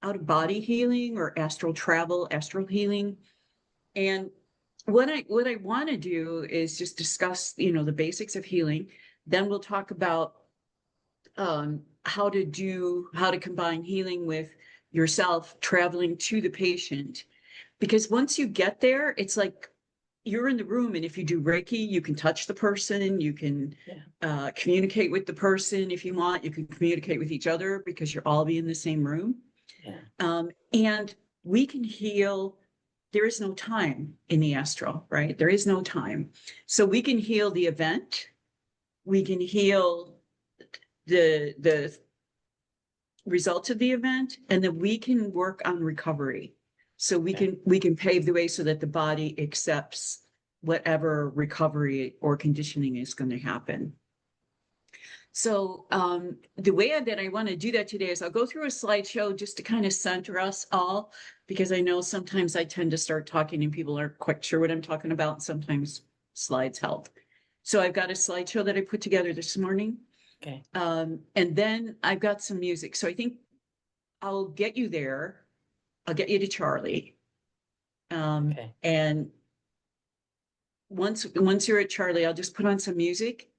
out of body healing or astral travel, astral healing. And what I want to do is just discuss, the basics of healing. Then we'll talk about how to combine healing with yourself traveling to the patient. Because once you get there, it's like you're in the room, and if you do Reiki, you can touch the person, you can communicate with the person if you want, you can communicate with each other because you're all be in the same room. And we can heal. There is no time in the astral, right? There is no time. So we can heal the event. We can heal the results of the event, and then we can work on recovery. So we can pave the way so that the body accepts whatever recovery or conditioning is going to happen. So the way that I want to do that today is I'll go through a slideshow just to kind of center us all, because I know sometimes I tend to start talking and people aren't quite sure what I'm talking about. And sometimes slides help. So I've got a slideshow that I put together this morning. Okay. And then I've got some music. So I think I'll get you there. I'll get you to Charlie. Okay. And once you're at Charlie, I'll just put on some music,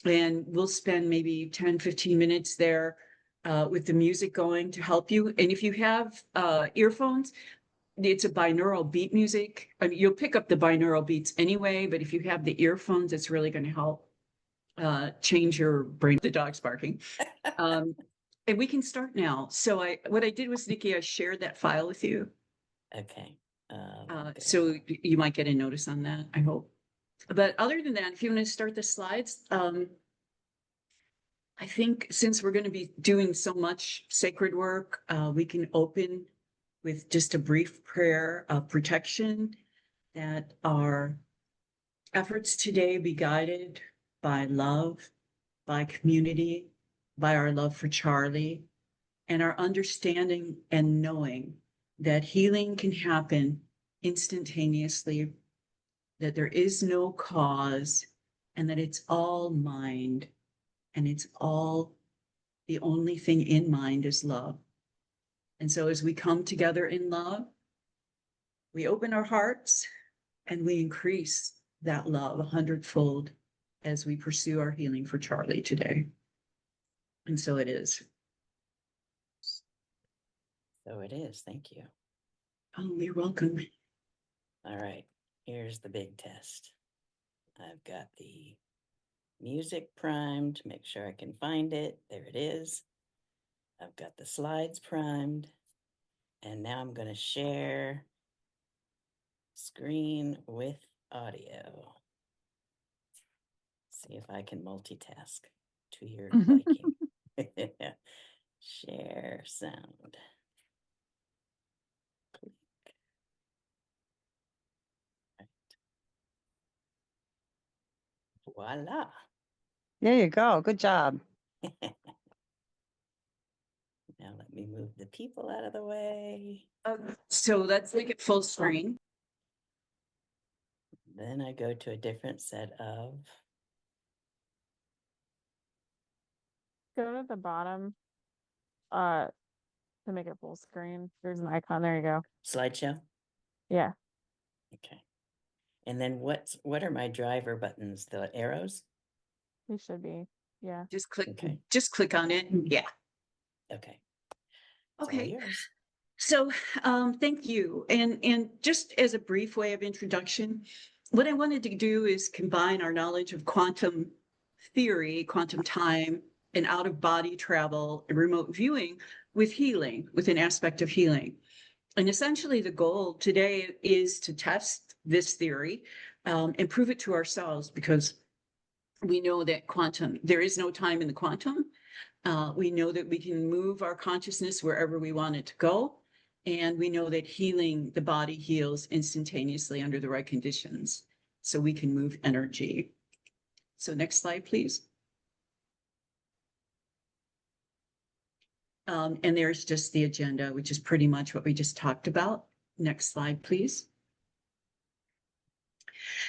and we'll spend maybe 10, 15 minutes there with the music going to help you. And if you have earphones, it's a binaural beat music. I mean, you'll pick up the binaural beats anyway, but if you have the earphones, it's really going to help change your brain. The dog's barking. And we can start now. So what I did was, Nikki, I shared that file with you. Okay. So you might get a notice on that, I hope. But other than that, if you want to start the slides, I think since we're going to be doing so much sacred work, we can open with just a brief prayer of protection, that our efforts today be guided by love, by community, by our love for Charlie, and our understanding and knowing that healing can happen instantaneously, that there is no cause, and that it's all mind, and it's all, the only thing in mind is love. And so as we come together in love, we open our hearts and we increase that love 100-fold as we pursue our healing for Charlie today. And so it is. So it is. Thank you. Oh, you're welcome. All right. Here's the big test. I've got the music primed. Make sure I can find it. There it is. I've got the slides primed. And now I'm going to share screen with audio. See if I can multitask to your liking. Share sound. Click. Right. Voila. There you go. Good job. Now let me move the people out of the way. So let's make it full screen. Then I go to a different set of. Go to the bottom to make it full screen. There's an icon. There you go. Slideshow? Yeah. Okay. And then what are my driver buttons? The arrows? They should be. Yeah. Just click. Okay. Just click on it. Yeah. Okay. Okay. So thank you. And just as a brief way of introduction, what I wanted to do is combine our knowledge of quantum theory, quantum time, and out-of-body travel and remote viewing with healing, with an aspect of healing. And essentially the goal today is to test this theory and prove it to ourselves, because we know that there is no time in the quantum. We know that we can move our consciousness wherever we want it to go. And we know that the body heals instantaneously under the right conditions. So we can move energy. So next slide, please. And there's just the agenda, which is pretty much what we just talked about. Next slide, please.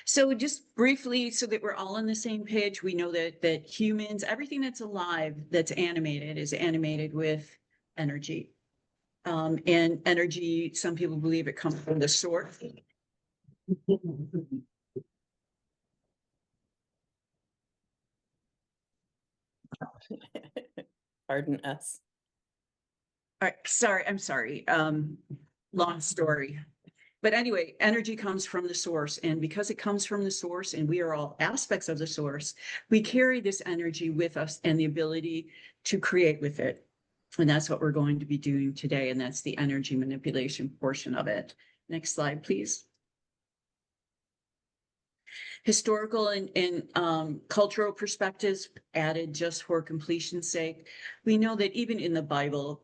So just briefly, so that we're all on the same page, we know that humans, everything that's alive, that's animated, is animated with energy. And energy, some people believe it comes from the source. Pardon us. All right, sorry, I'm sorry. Long story. But anyway, energy comes from the source. And because it comes from the source and we are all aspects of the source, we carry this energy with us and the ability to create with it. And that's what we're going to be doing today. And that's the energy manipulation portion of it. Next slide, please. Historical and cultural perspectives added just for completion's sake. We know that even in the Bible,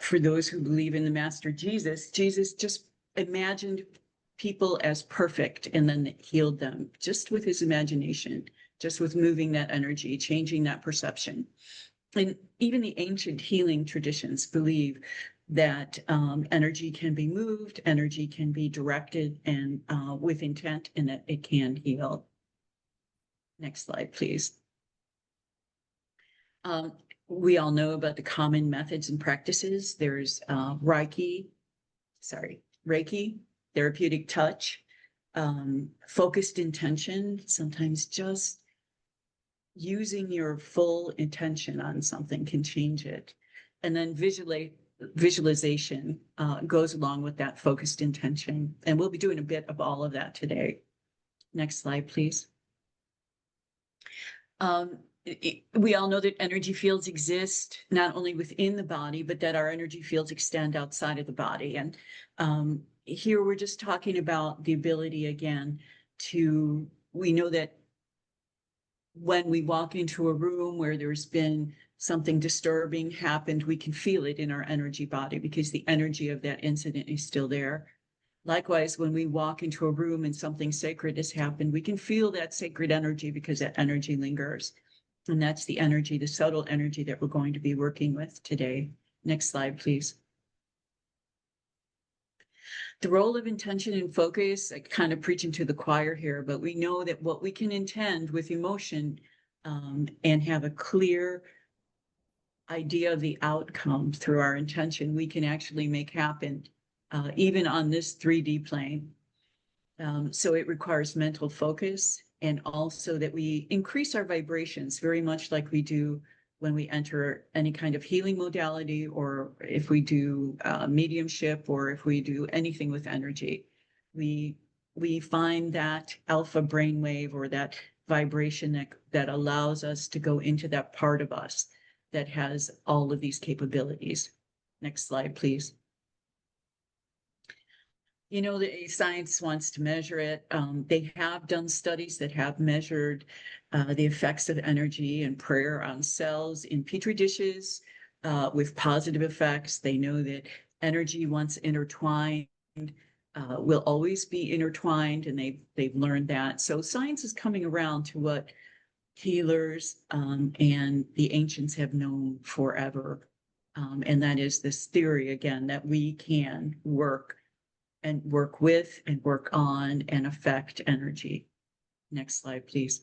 for those who believe in the Master Jesus, Jesus just imagined people as perfect and then healed them just with his imagination, just with moving that energy, changing that perception. And even the ancient healing traditions believe that energy can be moved, energy can be directed and with intent, and that it can heal. Next slide, please. We all know about the common methods and practices. There's Reiki, therapeutic touch, focused intention, sometimes just using your full intention on something can change it. And then visualization goes along with that focused intention. And we'll be doing a bit of all of that today. Next slide, please. We all know that energy fields exist not only within the body, but that our energy fields extend outside of the body. And here we're just talking about the ability again we know that when we walk into a room where there's been something disturbing happened, we can feel it in our energy body because the energy of that incident is still there. Likewise, when we walk into a room and something sacred has happened, we can feel that sacred energy because that energy lingers. And that's the energy, the subtle energy that we're going to be working with today. Next slide, please. The role of intention and focus, I kind of preaching to the choir here, but we know that what we can intend with emotion and have a clear idea of the outcome through our intention, we can actually make happen even on this 3D plane. So it requires mental focus and also that we increase our vibrations very much like we do when we enter any kind of healing modality, or if we do mediumship, or if we do anything with energy, we find that alpha brainwave or that vibration that allows us to go into that part of us that has all of these capabilities. Next slide, please. You know, the science wants to measure it. They have done studies that have measured the effects of energy and prayer on cells in petri dishes with positive effects. They know that energy, once intertwined, will always be intertwined, and they've learned that. So science is coming around to what healers and the ancients have known forever. And that is this theory, again, that we can work with and work on and affect energy. Next slide, please.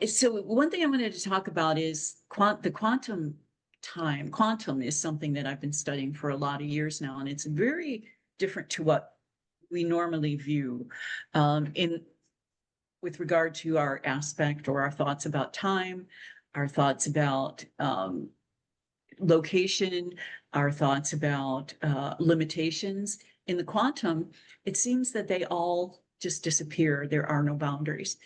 So one thing I wanted to talk about is the quantum time. Quantum is something that I've been studying for a lot of years now, and it's very different to what we normally view with regard to our aspect or our thoughts about time, our thoughts about location, our thoughts about limitations. In the quantum, it seems that they all just disappear. There are no boundaries.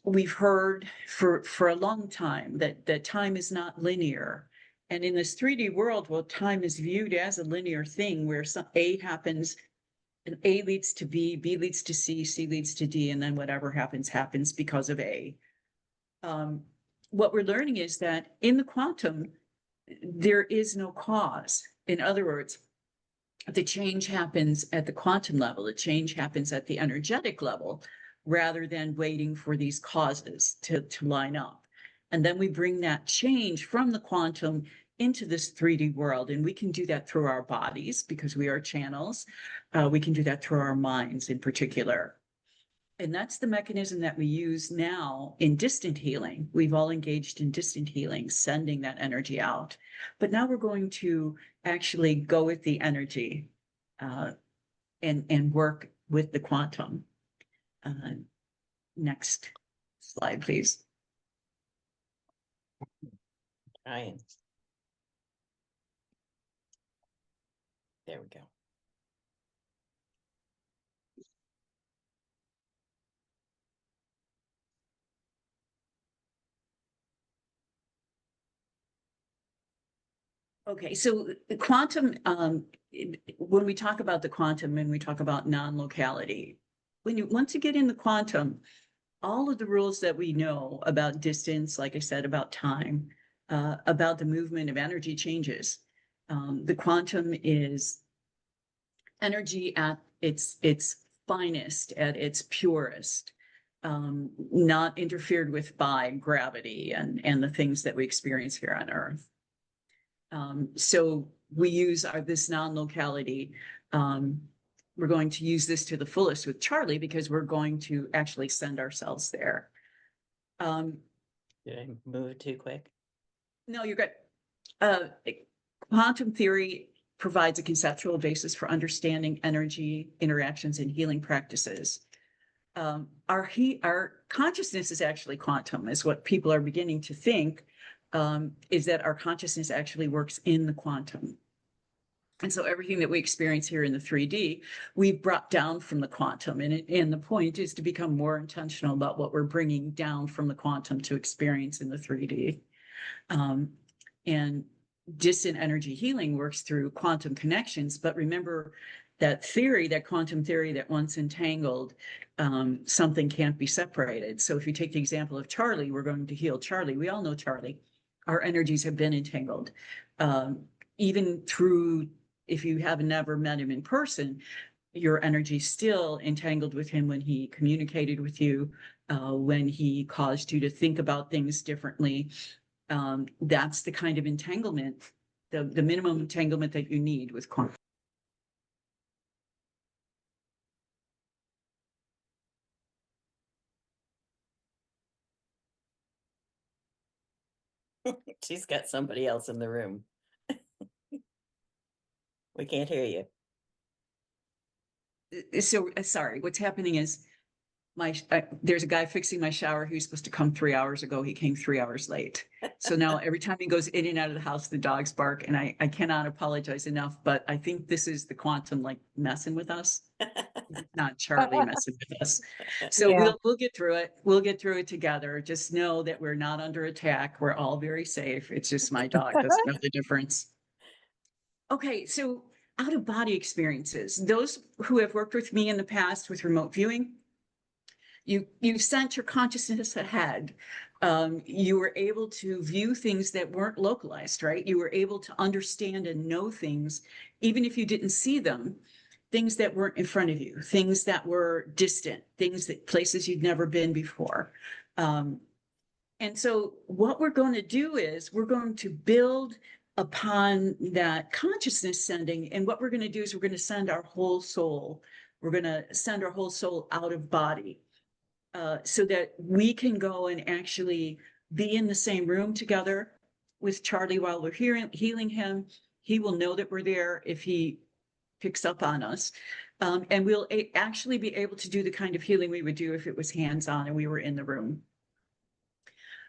We've heard for a long time that time is not linear. And in this 3D world, well, time is viewed as a linear thing where A happens, and A leads to B, B leads to C, C leads to D, and then whatever happens, happens because of A. What we're learning is that in the quantum, there is no cause. In other words, the change happens at the quantum level. The change happens at the energetic level rather than waiting for these causes to line up. And then we bring that change from the quantum into this 3D world. And we can do that through our bodies because we are channels. We can do that through our minds in particular. And that's the mechanism that we use now in distant healing. We've all engaged in distant healing, sending that energy out. But now we're going to actually go with the energy and work with the quantum. Next slide, please. Trying. There we go. Okay, so the quantum, when we talk about the quantum and we talk about non-locality, once you get in the quantum, all of the rules that we know about distance, like I said, about time, about the movement of energy changes. The quantum is energy at its finest, at its purest, not interfered with by gravity and the things that we experience here on Earth. So we use this non-locality. We're going to use this to the fullest with Charlie because we're going to actually send ourselves there. Did I move too quick? No, you're good. Quantum theory provides a conceptual basis for understanding energy interactions and healing practices. Our consciousness is actually quantum, is what people are beginning to think, is that our consciousness actually works in the quantum. And so everything that we experience here in the 3D, we've brought down from the quantum. And the point is to become more intentional about what we're bringing down from the quantum to experience in the 3D. And distant energy healing works through quantum connections. But remember that theory, that quantum theory, that once entangled, something can't be separated. So if you take the example of Charlie, we're going to heal Charlie. We all know Charlie. Our energies have been entangled. Even through, if you have never met him in person, your energy still entangled with him when he communicated with you, when he caused you to think about things differently. That's the kind of entanglement, the minimum entanglement that you need with quantum. She's got somebody else in the room. We can't hear you. So sorry, what's happening is there's a guy fixing my shower who's supposed to come 3 hours ago. He came 3 hours late. So now every time he goes in and out of the house, the dogs bark, and I cannot apologize enough, but I think this is the quantum like messing with us. Not Charlie messing with us. So Yeah. we'll get through it. We'll get through it together. Just know that we're not under attack. We're all very safe. It's just my dog doesn't know the difference. Okay, so out of body experiences, those who have worked with me in the past with remote viewing, you sent your consciousness ahead. You were able to view things that weren't localized, right? You were able to understand and know things, even if you didn't see them, things that weren't in front of you, things that were distant, places you'd never been before. And so what we're going to do is we're going to build upon that consciousness sending. And what we're going to do is we're going to send our whole soul. We're going to send our whole soul out of body. So that we can go and actually be in the same room together with Charlie while we're healing him. He will know that we're there if he picks up on us. And we'll actually be able to do the kind of healing we would do if it was hands-on and we were in the room.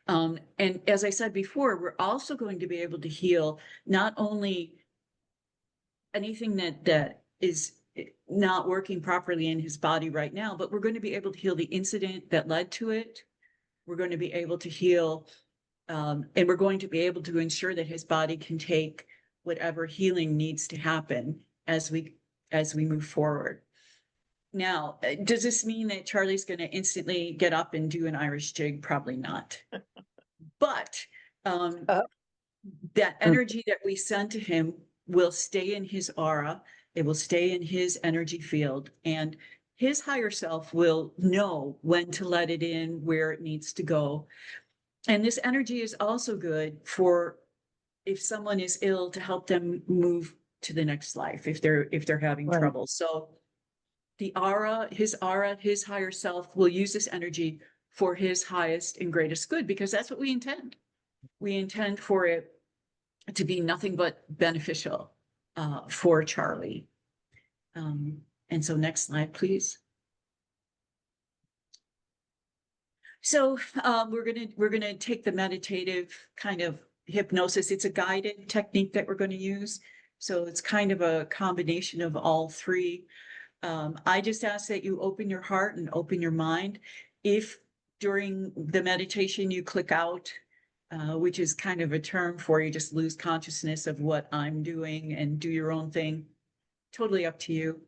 And as I said before, we're also going to be able to heal not only anything that is not working properly in his body right now, but we're going to be able to heal the incident that led to it. We're going to be able to heal, and we're going to be able to ensure that his body can take whatever healing needs to happen as we move forward. Now, does this mean that Charlie's going to instantly get up and do an Irish jig? Probably not. But that energy that we send to him will stay in his aura. It will stay in his energy field, and his higher self will know when to let it in, where it needs to go. And this energy is also good for if someone is ill, to help them move to the next life if they're having Right. trouble. So his aura, his higher self will use this energy for his highest and greatest good, because that's what we intend. We intend for it to be nothing but beneficial for Charlie. And so next slide, please. So we're gonna take the meditative kind of hypnosis. It's a guided technique that we're going to use. So it's kind of a combination of all three. I just ask that you open your heart and open your mind. If during the meditation you click out, which is kind of a term for you just lose consciousness of what I'm doing and do your own thing, totally up to you.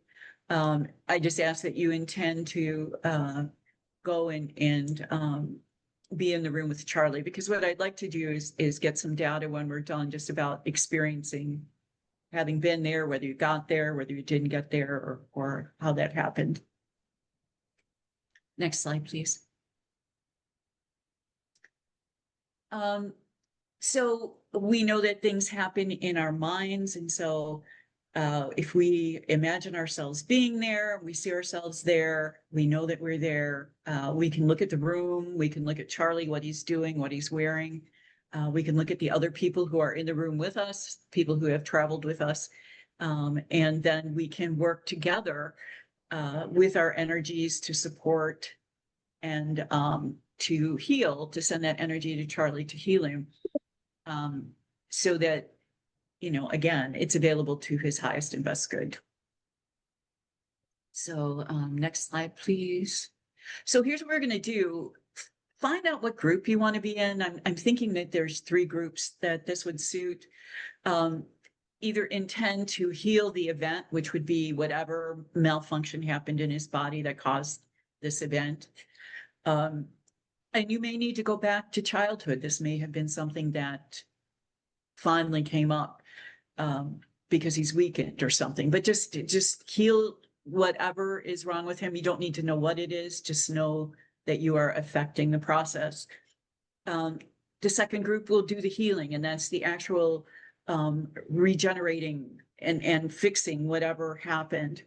I just ask that you intend to go and be in the room with Charlie, because what I'd like to do is get some data when we're done, just about experiencing having been there, whether you got there, whether you didn't get there, or how that happened. Next slide, please. So we know that things happen in our minds. And so if we imagine ourselves being there, we see ourselves there, we know that we're there, we can look at the room, we can look at Charlie, what he's doing, what he's wearing. We can look at the other people who are in the room with us, people who have traveled with us. And then we can work together with our energies to support and to heal, to send that energy to Charlie to heal him. So that, you know, again, it's available to his highest and best good. So next slide, please. So here's what we're going to do. Find out what group you want to be in. I'm thinking that there's 3 groups that this would suit. Either intend to heal the event, which would be whatever malfunction happened in his body that caused this event. And you may need to go back to childhood. This may have been something that finally came up because he's weakened or something, but just heal whatever is wrong with him. You don't need to know what it is, just know that you are affecting the process. The second group will do the healing, and that's the actual regenerating and fixing whatever happened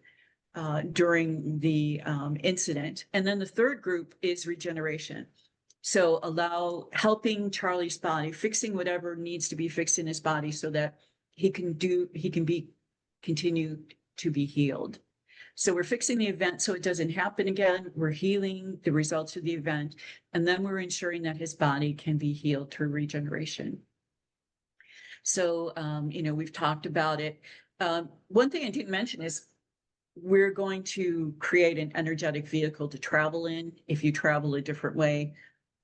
during the incident. And then the third group is regeneration. So helping Charlie's body, fixing whatever needs to be fixed in his body so that he can continue to be healed. So we're fixing the event so it doesn't happen again. We're healing the results of the event, and then we're ensuring that his body can be healed through regeneration. So, you know, we've talked about it. One thing I didn't mention is we're going to create an energetic vehicle to travel in. If you travel a different way,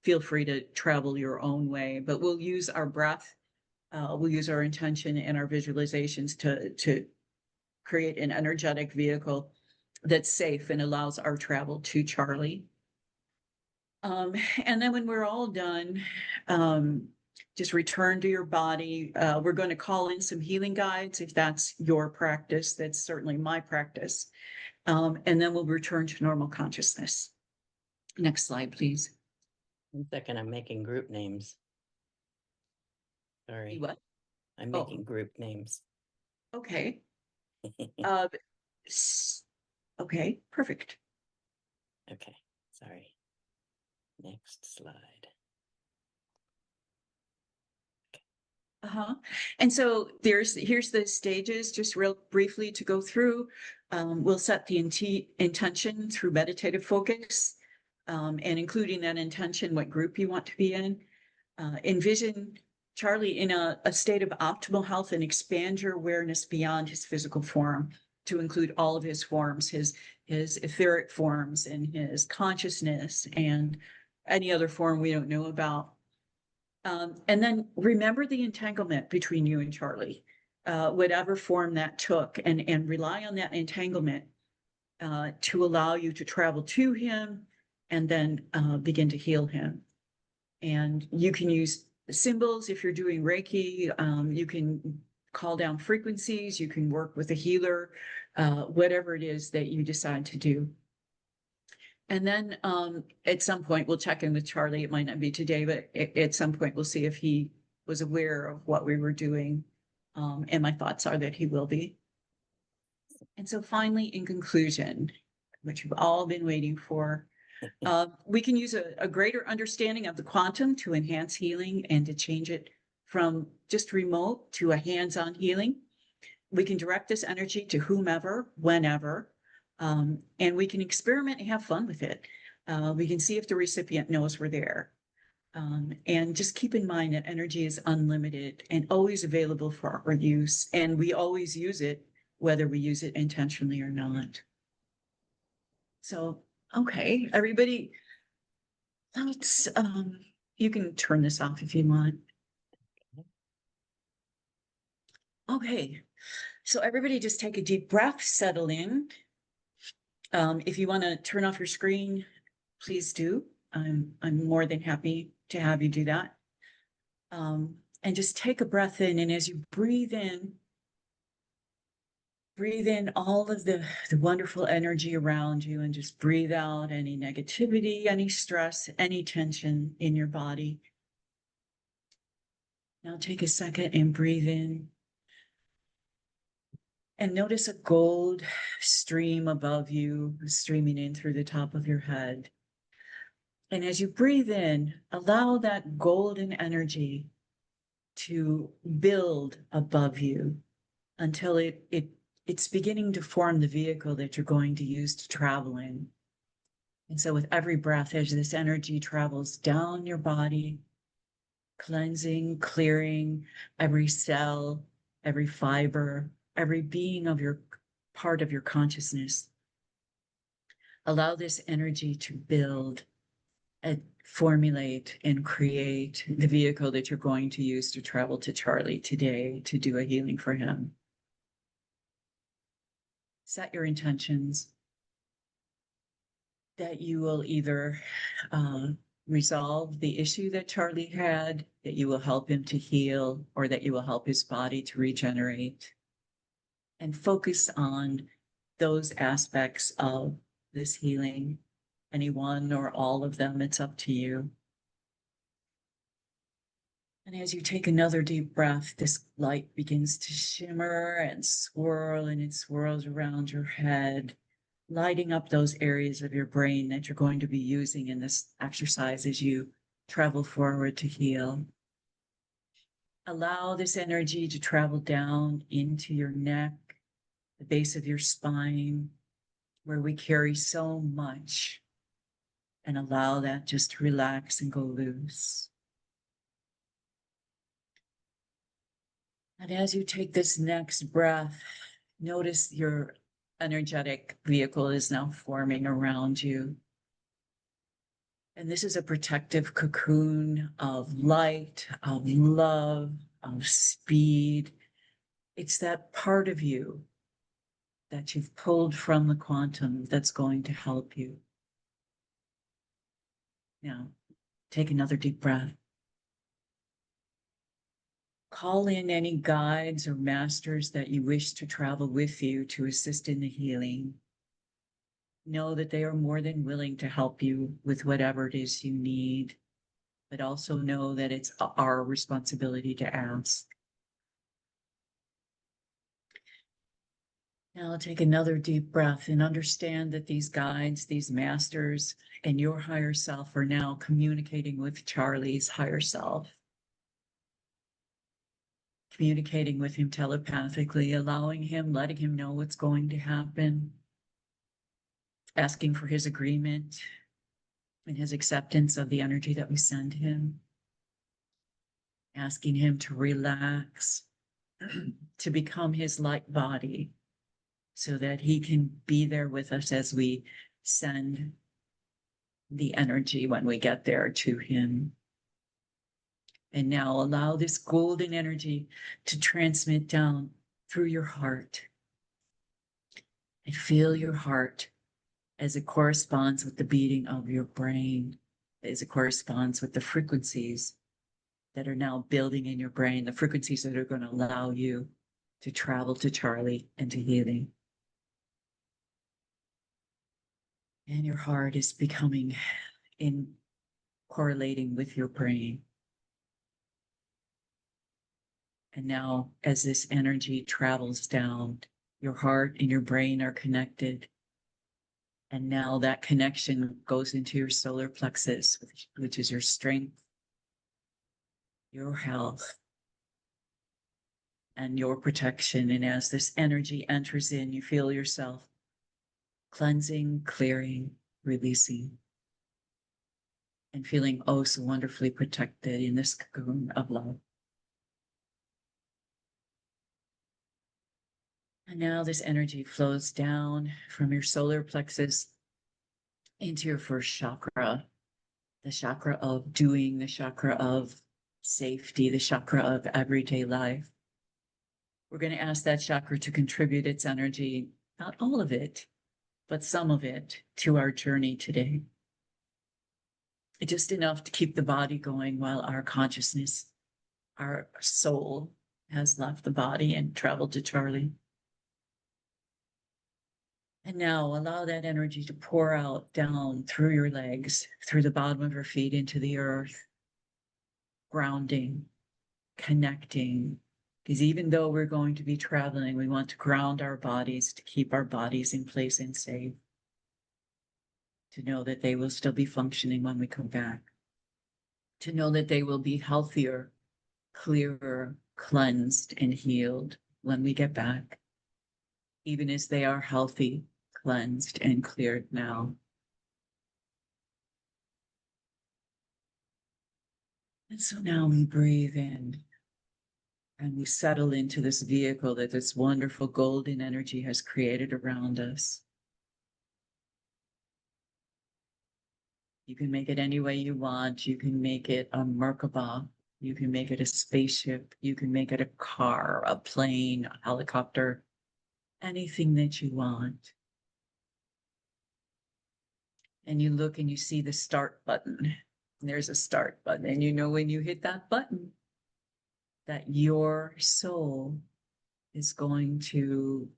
feel free to travel your own way, but we'll use our breath, we'll use our intention and our visualizations to create an energetic vehicle that's safe and allows our travel to Charlie. And then when we're all done, just return to your body. We're going to call in some healing guides if that's your practice. That's certainly my practice. And then we'll return to normal consciousness. Next slide, please. 1 second, I'm making group names. Sorry. What? I'm making group names. Okay. Okay, perfect. Okay, sorry. Next slide. And so here's the stages, just real briefly to go through. We'll set the intention through meditative focus, and including that intention, what group you want to be in. Envision Charlie in a state of optimal health and expand your awareness beyond his physical form to include all of his forms, his etheric forms and his consciousness and any other form we don't know about. And then remember the entanglement between you and Charlie, whatever form that took, and rely on that entanglement to allow you to travel to him and then begin to heal him. And you can use symbols if you're doing Reiki. You can call down frequencies. You can work with a healer, whatever it is that you decide to do. And then at some point, we'll check in with Charlie. It might not be today, but at some point, we'll see if he was aware of what we were doing. And my thoughts are that he will be. And so finally, in conclusion, which you've all been waiting for. We can use a greater understanding of the quantum to enhance healing and to change it from just remote to a hands-on healing. We can direct this energy to whomever, whenever, and we can experiment and have fun with it. We can see if the recipient knows we're there. And just keep in mind that energy is unlimited and always available for our use. And we always use it, whether we use it intentionally or not. So, okay, everybody, let's, you can turn this off if you want. Okay, so everybody just take a deep breath, settle in. If you want to turn off your screen, please do. I'm more than happy to have you do that. And just take a breath in, and as you breathe in all of the wonderful energy around you, and just breathe out any negativity, any stress, any tension in your body. Now take a second and breathe in. And notice a gold stream above you, streaming in through the top of your head. And as you breathe in, allow that golden energy to build above you until it's beginning to form the vehicle that you're going to use to travel in. And so with every breath, as this energy travels down your body, cleansing, clearing every cell, every fiber, every being of your part of your consciousness, allow this energy to build and formulate and create the vehicle that you're going to use to travel to Charlie today to do a healing for him. Set your intentions that you will either resolve the issue that Charlie had, that you will help him to heal, or that you will help his body to regenerate. And focus on those aspects of this healing. Any one or all of them, it's up to you. And as you take another deep breath, this light begins to shimmer and swirl, and it swirls around your head, lighting up those areas of your brain that you're going to be using in this exercise as you travel forward to heal. Allow this energy to travel down into your neck, the base of your spine, where we carry so much, and allow that just to relax and go loose. And as you take this next breath, notice your energetic vehicle is now forming around you. And this is a protective cocoon of light, of love, of speed. It's that part of you that you've pulled from the quantum that's going to help you. Now, take another deep breath. Call in any guides or masters that you wish to travel with you to assist in the healing. Know that they are more than willing to help you with whatever it is you need, but also know that it's our responsibility to ask. Now take another deep breath and understand that these guides, these masters, and your higher self are now communicating with Charlie's higher self. Communicating with him telepathically, allowing him, letting him know what's going to happen, asking for his agreement and his acceptance of the energy that we send him, asking him to relax, to become his light body so that he can be there with us as we send the energy when we get there to him. And now allow this golden energy to transmit down through your heart. And feel your heart as it corresponds with the beating of your brain, as it corresponds with the frequencies that are now building in your brain, the frequencies that are going to allow you to travel to Charlie and to healing. And your heart is becoming in correlating with your brain. And now as this energy travels down, your heart and your brain are connected. And now that connection goes into your solar plexus, which is your strength, your health, and your protection. And as this energy enters in, you feel yourself cleansing, clearing, releasing, and feeling oh so wonderfully protected in this cocoon of love. And now this energy flows down from your solar plexus into your first chakra, the chakra of doing, the chakra of safety, the chakra of everyday life. We're going to ask that chakra to contribute its energy, not all of it, but some of it, to our journey today. Just enough to keep the body going while our consciousness, our soul, has left the body and traveled to Charlie. And now allow that energy to pour out down through your legs, through the bottom of your feet into the earth, grounding, connecting. Because even though we're going to be traveling, we want to ground our bodies, to keep our bodies in place and safe, to know that they will still be functioning when we come back, to know that they will be healthier, clearer, cleansed, and healed when we get back, even as they are healthy, cleansed, and cleared now. And so now we breathe in and we settle into this vehicle that this wonderful golden energy has created around us. You can make it any way you want. You can make it a Merkaba. You can make it a spaceship. You can make it a car, a plane, a helicopter, anything that you want. And you look and you see the start button. And there's a start button. And you know when you hit that button, that your soul is going to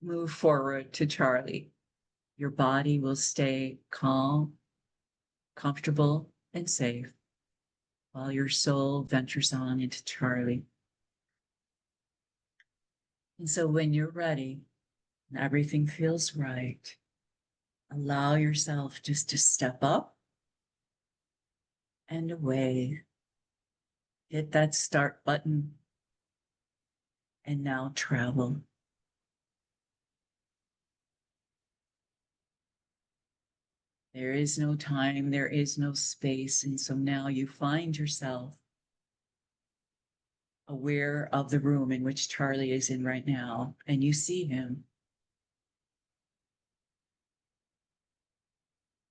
move forward to Charlie. Your body will stay calm, comfortable, and safe while your soul ventures on into Charlie. And so when you're ready and everything feels right, allow yourself just to step up and away. Hit that start button and now travel. There is no time, there is no space. And so now you find yourself aware of the room in which Charlie is in right now, and you see him.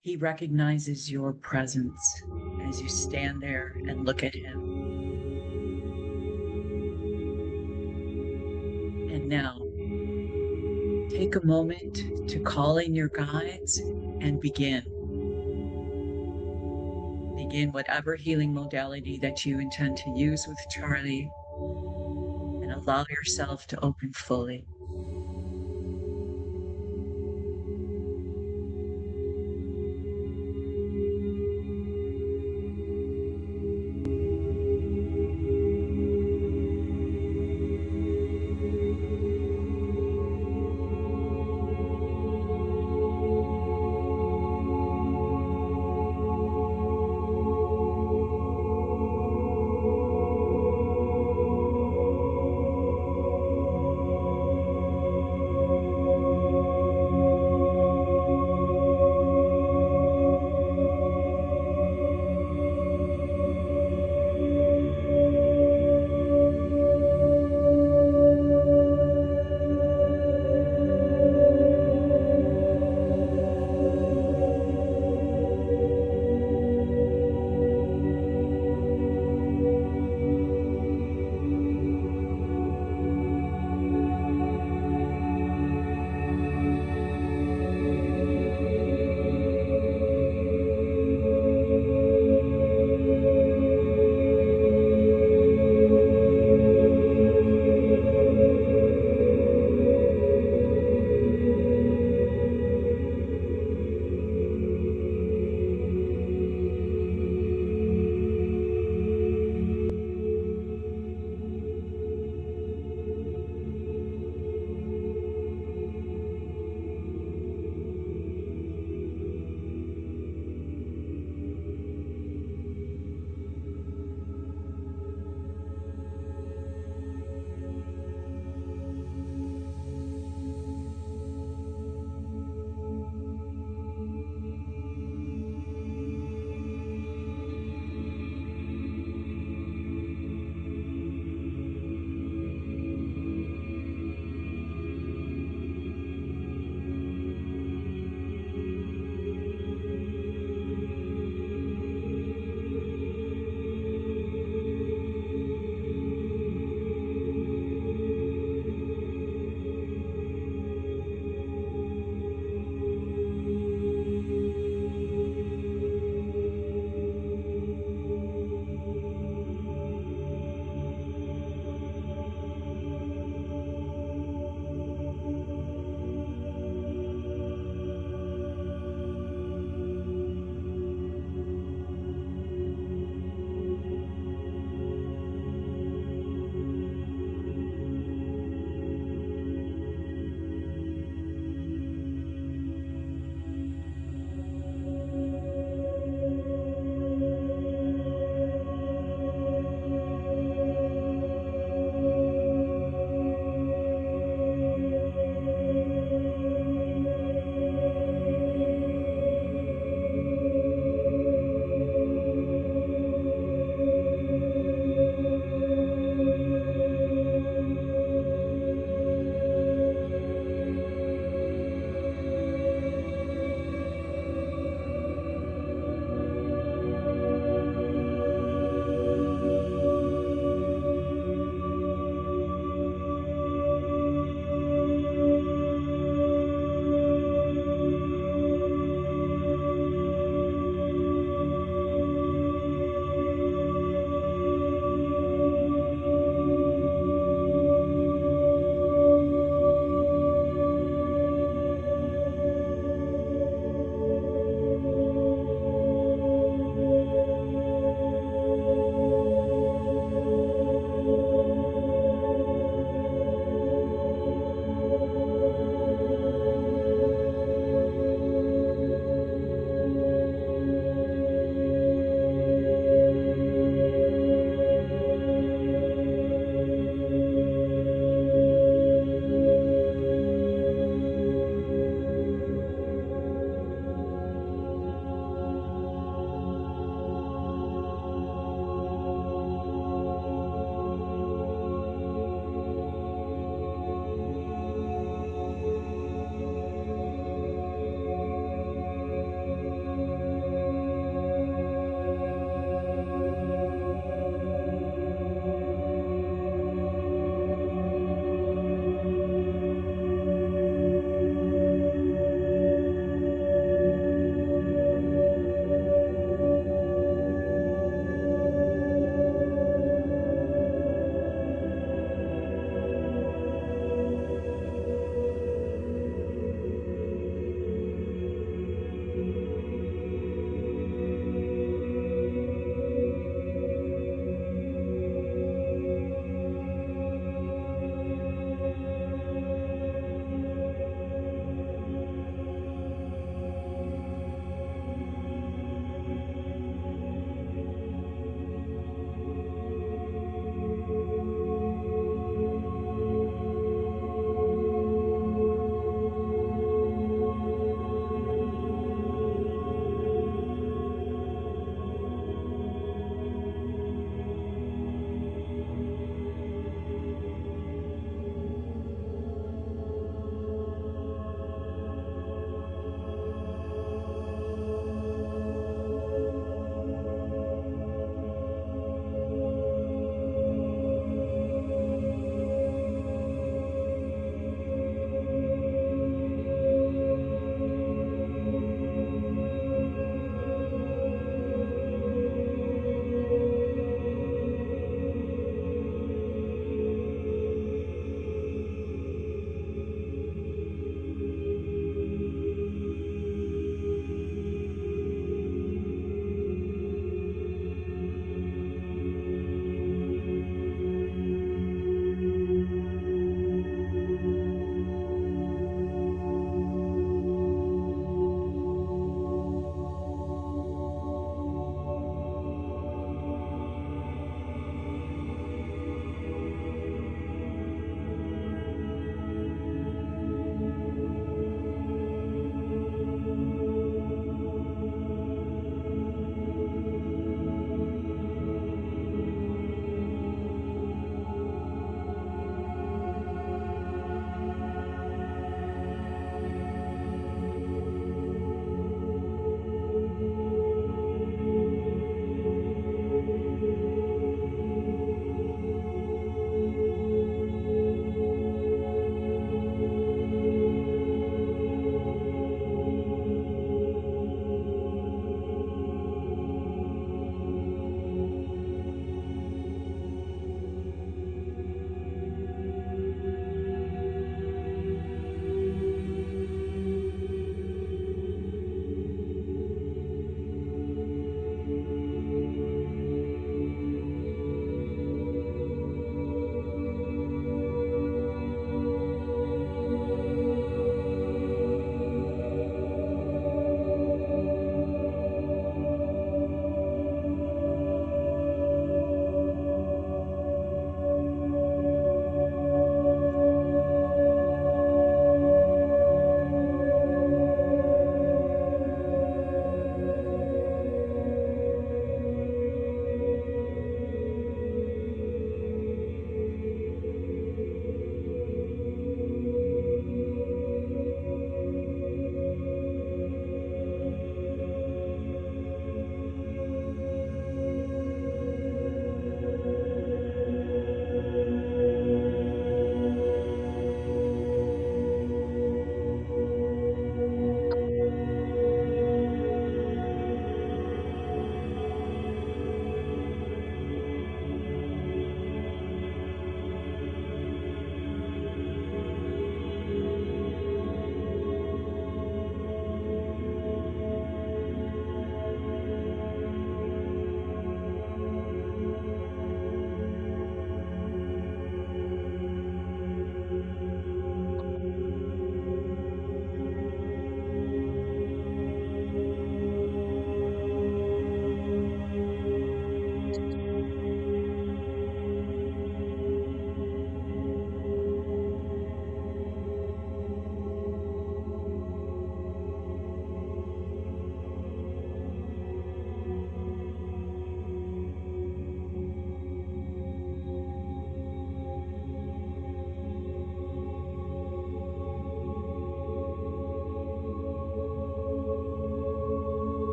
He recognizes your presence as you stand there and look at him. And now, take a moment to call in your guides and begin. Begin whatever healing modality that you intend to use with Charlie, and allow yourself to open fully.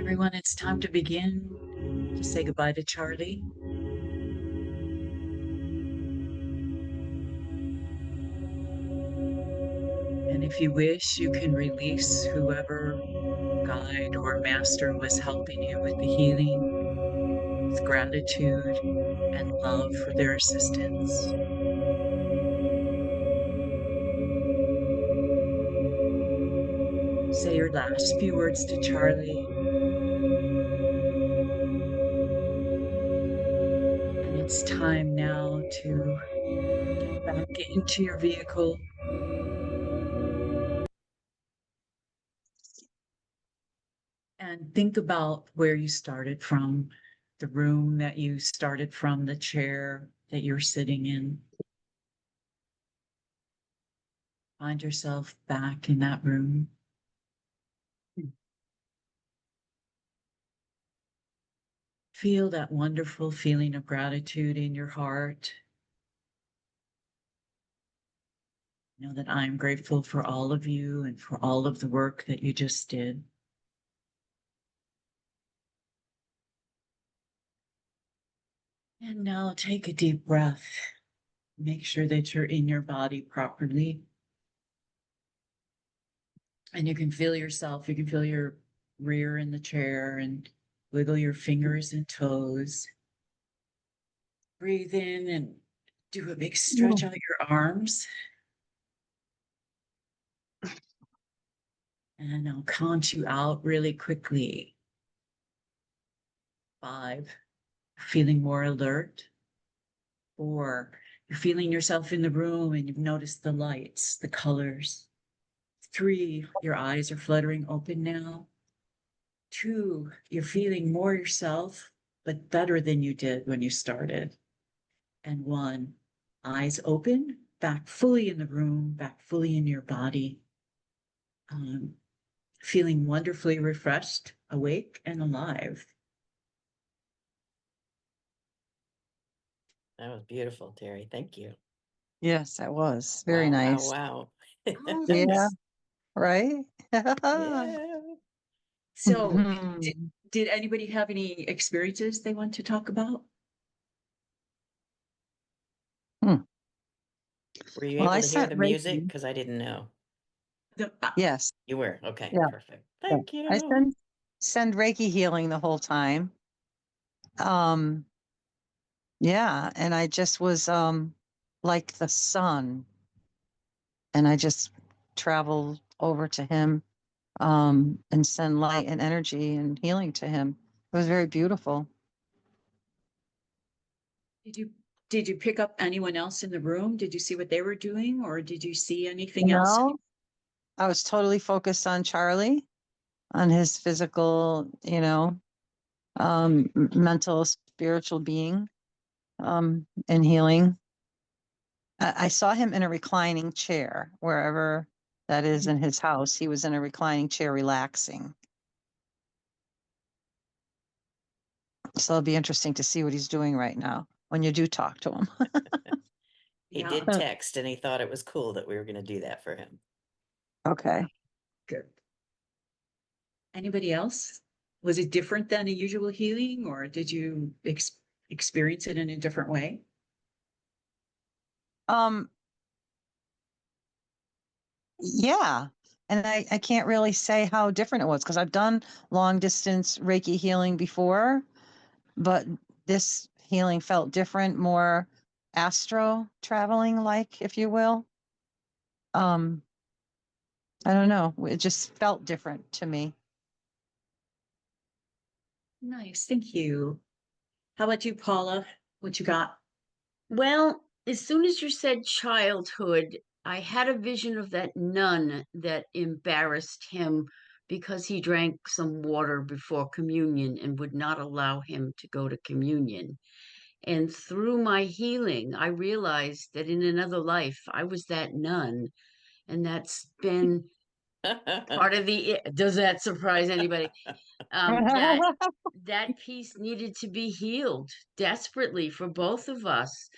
Everyone, it's time to begin to say goodbye to Charlie. And if you wish, you can release whoever guide or master was helping you with the healing with gratitude and love for their assistance. Say your last few words to Charlie. And it's time now to get back into your vehicle. And think about where you started from, the room that you started from, the chair that you're sitting in. Find yourself back in that room. Feel that wonderful feeling of gratitude in your heart. Know that I'm grateful for all of you and for all of the work that you just did. And now take a deep breath. Make sure that you're in your body properly. And you can feel yourself, you can feel your rear in the chair and wiggle your fingers and toes. Breathe in and do a big stretch out your arms. And I'll count you out really quickly. 5, feeling more alert. 4, you're feeling yourself in the room and you've noticed the lights, the colors. 3, your eyes are fluttering open now. 2, you're feeling more yourself, but better than you did when you started. And 1, eyes open, back fully in the room, back fully in your body. Feeling wonderfully refreshed, awake, and alive. That was beautiful, Terry. Thank you. Yes, that was very Wow, nice. wow, Oh, Yeah, thanks. right? Yeah. So, Mhm. did anybody have any experiences they want to talk about? Were you Well, able I to hear sent the music? Reiki. Because I didn't know. Yes, You were. Okay, yeah, perfect. yeah. Thank I you. send Reiki healing the whole time. Um, yeah, and I just was like the sun, and I just traveled over to him and send light and energy and healing to him. It was very beautiful. Did you pick up anyone else in the room? Did you see what they were doing, or did you see anything else? No, I was totally focused on Charlie, on his physical, mental, spiritual being, and healing. I saw him in a reclining chair, wherever that is in his house. He was in a reclining chair, relaxing. So it'll be interesting to see what he's doing right now when you do talk to him. He Yeah, did text and he thought it was cool that we were going to do that for him. Okay. good. Anybody else? Was it different than a usual healing, or did you experience it in a different way? Um, yeah. And I can't really say how different it was because I've done long distance Reiki healing before, but this healing felt different, more astro traveling like, if you will. Um, I don't know. It just felt different to me. Nice, thank you. How about you, Paula? What you got? Well, as soon as you said childhood, I had a vision of that nun that embarrassed him because he drank some water before communion and would not allow him to go to communion. And through my healing, I realized that in another life, I was that nun. And that's been part of the, does that surprise anybody? That that piece needed to be healed desperately for both of us.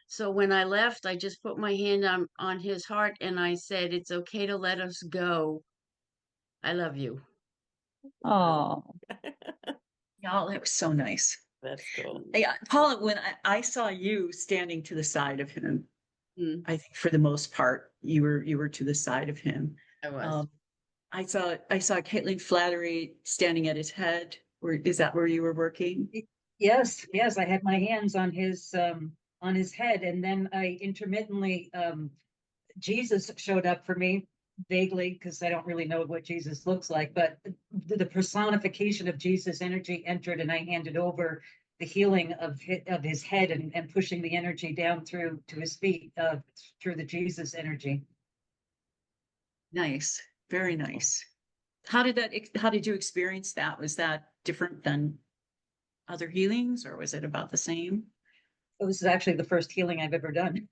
So when I left, I just put my hand on his heart and I said, "It's okay to let us go. I love you." Wow. Oh, Oh, that was so nice. That's cool. Yeah, Paula, when I saw you standing to the side of him, Mm, I think for the most part, you were to the side of him. I was. I saw Caitlin Flattery standing at his head. Is that where you were working? Yes, yes, I had my hands on his head, and then I intermittently Jesus showed up for me vaguely because I don't really know what Jesus looks like, but the personification of Jesus energy entered, and I handed over the healing of his head and pushing the energy down through to his feet through the Jesus energy. Nice, very nice. How did you experience that? Was that different than other healings, or was it about the same? It was actually the first healing I've ever done.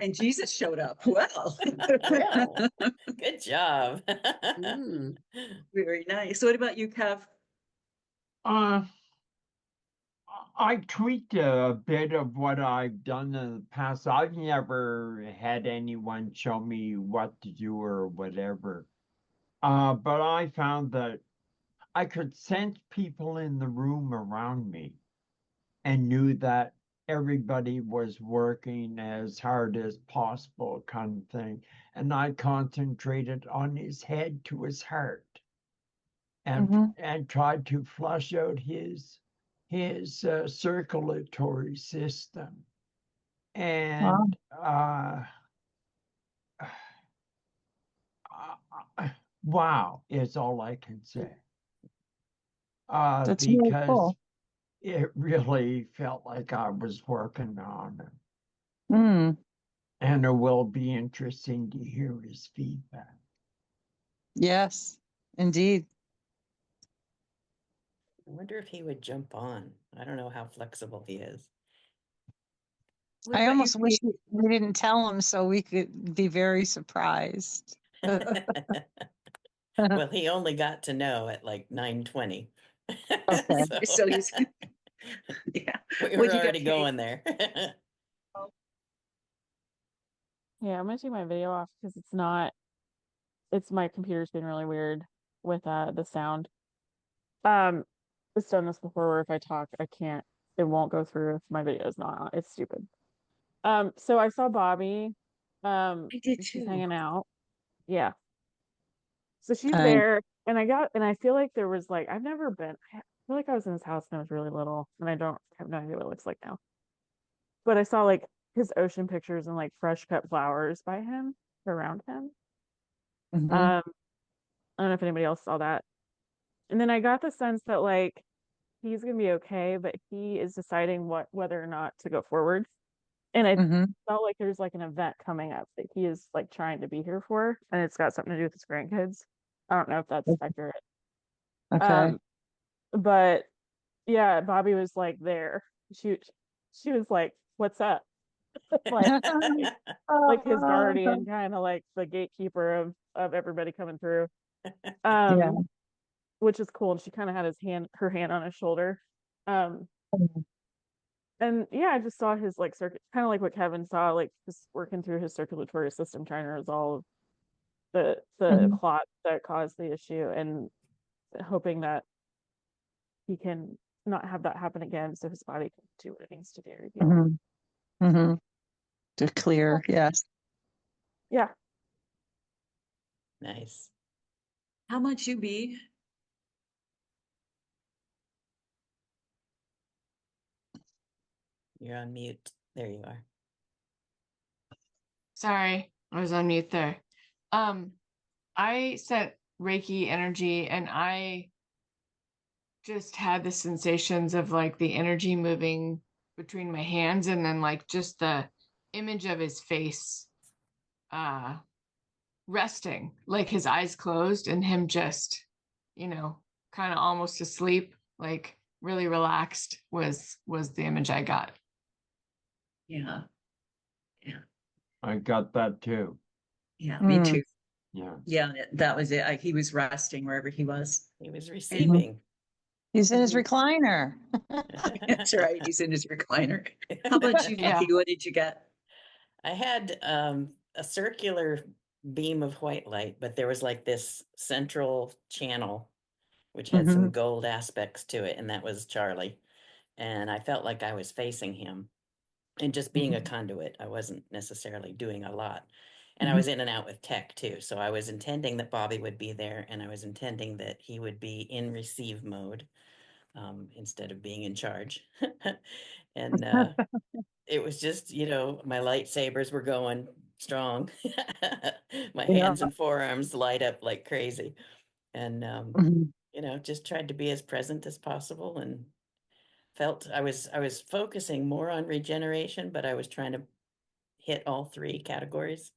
And Jesus showed up. Well, Well, good job. Mm. very nice. What about you, Kev? Uh, I tweaked a bit of what I've done in the past. I've never had anyone show me what to do or whatever. But I found that I could sense people in the room around me and knew that everybody was working as hard as possible, kind of thing. And I concentrated on his head to his heart and tried to flush out his circulatory system. And wow is all I can say. That's really Because cool. it really felt like I was working on him. Mm, And it will be interesting to hear his feedback. yes, indeed. I wonder if he would jump on. I don't know how flexible he is. What I about you, almost wish Pete? we didn't tell him so we could be very surprised. Well, he only got to know at like 9:20. Okay. So he's yeah. We What'd were you get, already Kate? going there. Yeah, I'm gonna take my video off because it's my computer's been really weird with the sound. Um, it's done this before where if I talk, it won't go through if my video is not on. It's stupid. So I saw Bobby. I did She's too. hanging out. Yeah. So she's I there, and I feel like there was like I've never been. I feel like I was in his house when I was really little, and I don't have no idea what it looks like now. But I saw like his ocean pictures and like fresh cut flowers by him around him. Mhm. I don't know if anybody else saw that. And then I got the sense that like he's gonna be okay, but he is deciding whether or not to go forward. And I Mhm. felt like there's like an event coming up that he is like trying to be here for, and it's got something to do with his grandkids. I don't know if that's accurate. Okay. But yeah, Bobby was like there. She was like, "What's up?" like his guardian, kind of like the gatekeeper of everybody coming through. Yeah. Which is cool. And she kind of had her hand on his shoulder. Um, and yeah, I just saw his like circuit, kind of like what Kevin saw, like just working through his circulatory system, trying to resolve the Mhm. clot that caused the issue, and hoping that he can not have that happen again, so his body can do what it needs to do. You know? Mhm. Mhm. To clear, yes. Yeah. Nice. How much you be? You're on mute. There you are. Sorry, I was on mute there. I sent Reiki energy and I just had the sensations of like the energy moving between my hands and then like just the image of his face resting, like his eyes closed and him just, kind of almost asleep, like really relaxed was the image I got. Yeah. Yeah. I got that too. Yeah, me Mm. too. Yeah. Yeah, that was it. He was resting wherever he was. He was receiving. He's in his Mhm. recliner. That's right. He's in his recliner. How about you, Yeah. Nikki? What did you get? I had a circular beam of white light, but there was like this central channel which had some Mhm. gold aspects to it, and that was Charlie. And I felt like I was facing him and just being a Mhm. conduit. I wasn't necessarily doing a lot. And I Mhm. was in and out with tech too. So I was intending that Bobby would be there, and I was intending that he would be in receive mode instead of being in charge. And it was just, my lightsabers were going strong. My Yeah. hands and forearms light up like crazy. And, Mhm. just tried to be as present as possible, and felt I was focusing more on regeneration, but I was trying to hit all three categories.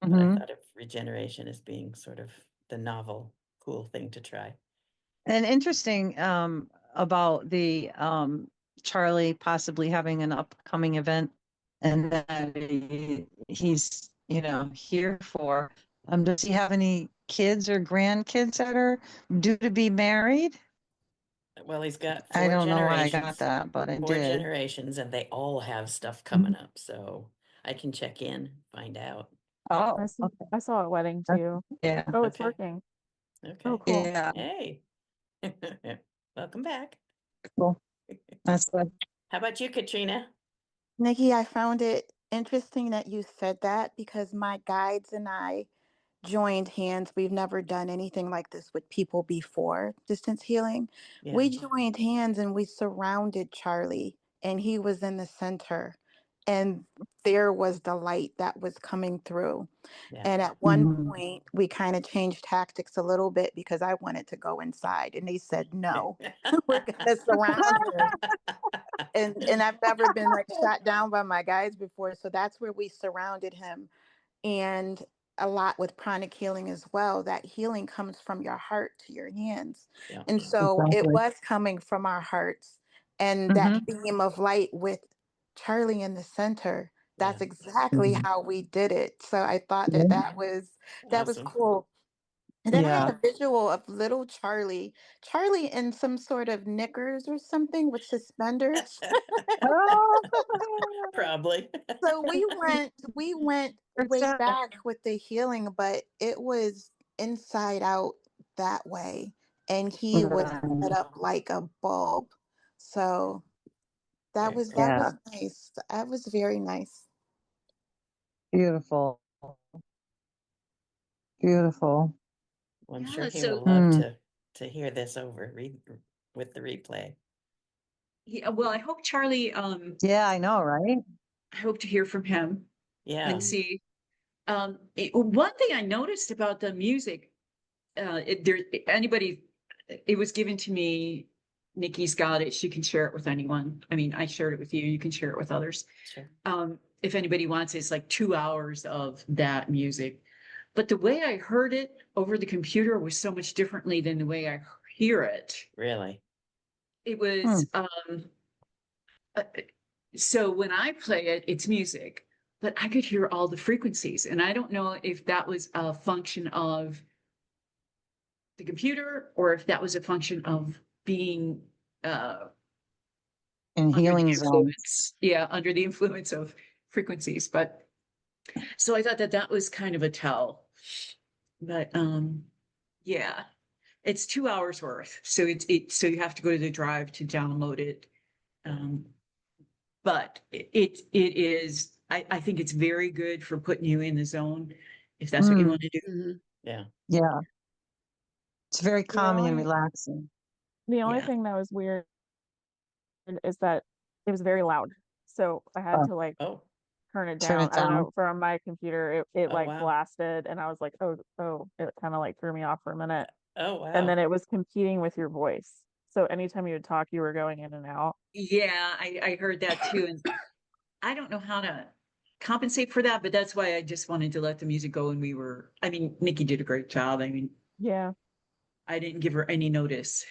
But I Mhm. thought of regeneration as being sort of the novel, cool thing to try. And interesting about the Charlie possibly having an upcoming event and that he's, here for. Does he have any kids or grandkids that are due to be married? Well, he's got I don't know why I got that, but I four did. generations, and they all have stuff coming Mhm. up. So I can check in, find out. Oh, okay. I saw a wedding That's- too. Yeah. Oh, it's Okay. working. Okay. Oh, cool. Yeah. Hey, welcome back. Cool. That's good. How about you, Katrina? Nikki, I found it interesting that you said that because my guides and I joined hands. We've never done anything like this with people before, distance healing. Yeah, We joined hands and we surrounded Charlie, and he was in the center. And there was the light that was coming through. yeah. And at one Mhm. point, we kind of changed tactics a little bit because I wanted to go inside, and they said, no, we're going to surround him. And I've never been like shot down by my guides before. So that's where we surrounded him. And a lot with pranic healing as well. That healing comes from your heart to your hands. Yeah. And so it Exactly. was coming from our hearts. And Mhm. that beam of light with Charlie in the center, that's Yeah. exactly Mhm. how we did it. So I thought Yeah. that was Awesome. cool. And then I Yeah. had a visual of little Charlie in some sort of knickers or something with suspenders. Oh, Probably. So we went it's way back with the healing, but it was inside out that way. And he was lit right. up like a bulb. So that Very was cool. that Yeah. was nice. That was very nice. Beautiful. Beautiful. Well, I'm Yeah, sure he so will love Hmm. to hear this over with the replay. yeah, well, I hope Charlie, Yeah, I know, right? I hope to hear from him Yeah. and see. One thing I noticed about the music, there anybody, it was given to me. Nikki's got it. She can share it with anyone. I mean, I shared it with you. You can share it with others. Sure. If anybody wants, it's like 2 hours of that music. But the way I heard it over the computer was so much differently than the way I hear it. Really? It Hmm. was uh, so when I play it, it's music, but I could hear all the frequencies. And I don't know if that was a function of the computer or if that was a function of being uh, In under the healing zone. influence. Yeah, under the influence of frequencies. But so I thought that that was kind of a tell. But yeah, it's 2 hours worth. So so you have to go to the drive to download it. Um, but it is I think it's very good for putting you in the zone if that's what you Mm. want to do. Mhm. Yeah. Yeah. It's very The calming and only relaxing. the only Yeah. thing that was weird is that it was very loud. So I had Oh, to like Oh, turn it turn down. it I don't down. know, from my computer it oh like wow. blasted and I was like, oh, it kind of like threw me off for a minute. Oh And then wow. it was competing with your voice. So anytime you would talk, you were going in and out. Yeah, I heard that too. And I don't know how to compensate for that, but that's why I just wanted to let the music go. And I mean, Nikki did a great job. I mean, Yeah. I didn't give her any notice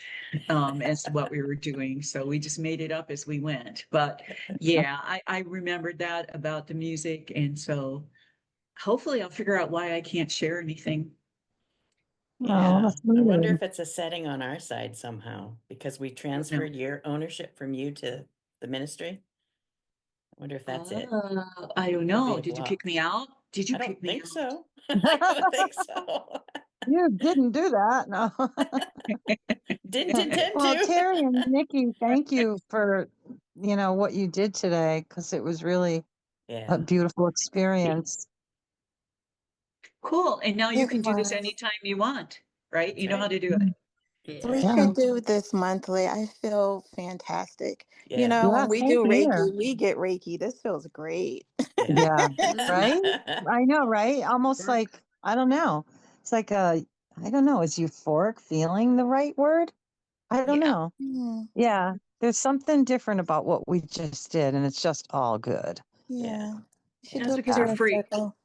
as to what we were doing. So we just made it up as we went. But yeah, I remembered that about the music. And so hopefully I'll figure out why I can't share anything. Oh, Yeah. that's I wonder weird. if it's a setting on our side somehow because we I don't know. transferred your ownership from you to the ministry. I wonder if that's it. I don't Could be know. a Did you kick block. me out? Did you I don't kick me think out? so. I don't think so. You didn't do that. No. Didn't intend Well, to. Terry and Nikki, thank you for, what you did today, because it was really a Yeah. beautiful experience. Cool. And now you It can do this was. anytime you want, right? That's You know how right. to do it. We Yeah. Yeah. should do this monthly. I feel fantastic. Yeah. Yeah, When we same do here. Reiki, we get Reiki. This feels great. Yeah. Yeah, Mhm. right? I know, right? Almost Work. like, I don't know. It's like I don't know, is euphoric feeling the right word? I don't Yeah. know. Hmm, Yeah, there's something different about what we just did, and it's just all good. Yeah. yeah. We should Yeah. do That's a because you're power free. circle.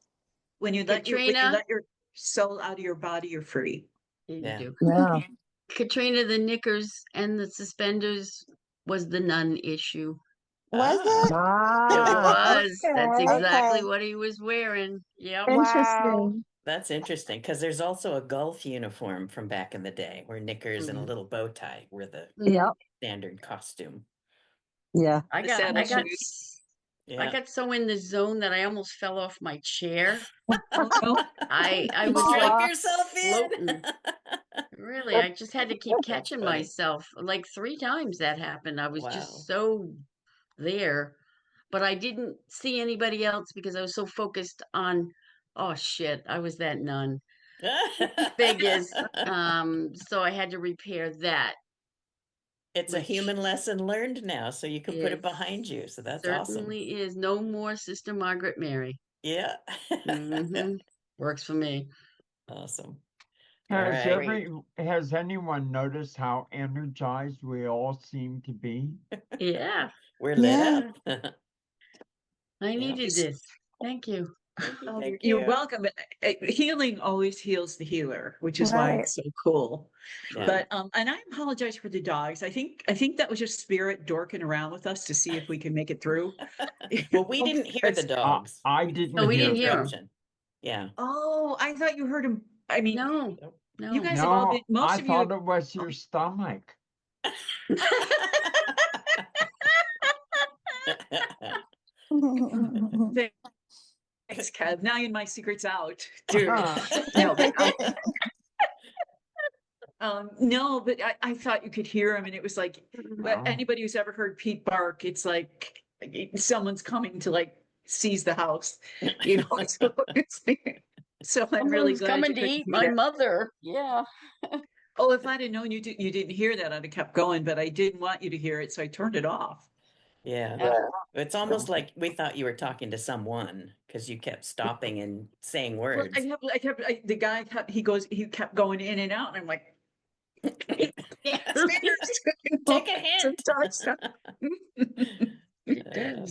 When you Katrina, let your soul out of your body, you're free. yeah, you Yeah. do. Yeah. Katrina, the knickers and the suspenders was the nun issue. Was Ah. it? It Ah, was. That's okay. exactly Okay. what he was wearing. Yep. Wow. Interesting. That's interesting because there's also a golf uniform from back in the day where knickers and a Mhm. little bow tie were the Yep. standard costume. Yeah. I The got saddle I got shoes. I Yeah. got so in the zone that I almost fell off my chair. Oh, no. I was Strap like yourself in. floating. Really, I just had to keep catching funny. myself. Like 3 times that happened. I was Wow. just so there, but I didn't see anybody else because I was so focused on, oh shit, I was that nun. Biggest. So I had to repair that, It's a which human lesson learned now, so you can put it is behind you. So that's awesome. certainly is no more Sister Margaret Mary. Yeah. Hmm. Works for me. Awesome. All Has right. has anyone noticed how energized we all seem to be? Yeah, We're lit Yeah. up. I Yeah. needed this. Thank you. Thank you. Oh, Thank you're you. welcome. Healing always heals the healer, which is why Right. it's so cool. Yeah. But and I apologize for the dogs. I think that was just spirit dorking around with us to see if we can make it through. Well, we didn't hear the Because- dogs. I We just didn't No, we heard the didn't hear hear 'em. interruption. Yeah. Oh, I thought you heard him. I mean, No, you no. guys have all been. No, Most I of you. thought it was your stomach. Thanks, Kev. Now my secret's out, dude. No, but no, but I thought you could hear him, and it was like No. anybody who's ever heard Pete bark, it's like someone's coming to like seize the house, you know. So I'm really Someone's glad coming you to couldn't eat hear my that. mother. Yeah. Oh, if I'd have known you didn't hear that, I'd have kept going, but I didn't want you to hear it, so I turned it off. Yeah. Yeah. It's almost like we thought you were talking to someone because you kept stopping and saying Well, words. the guy he kept going in and out, and I'm like, Yeah. Spears. Take a hint. Sometimes. It does.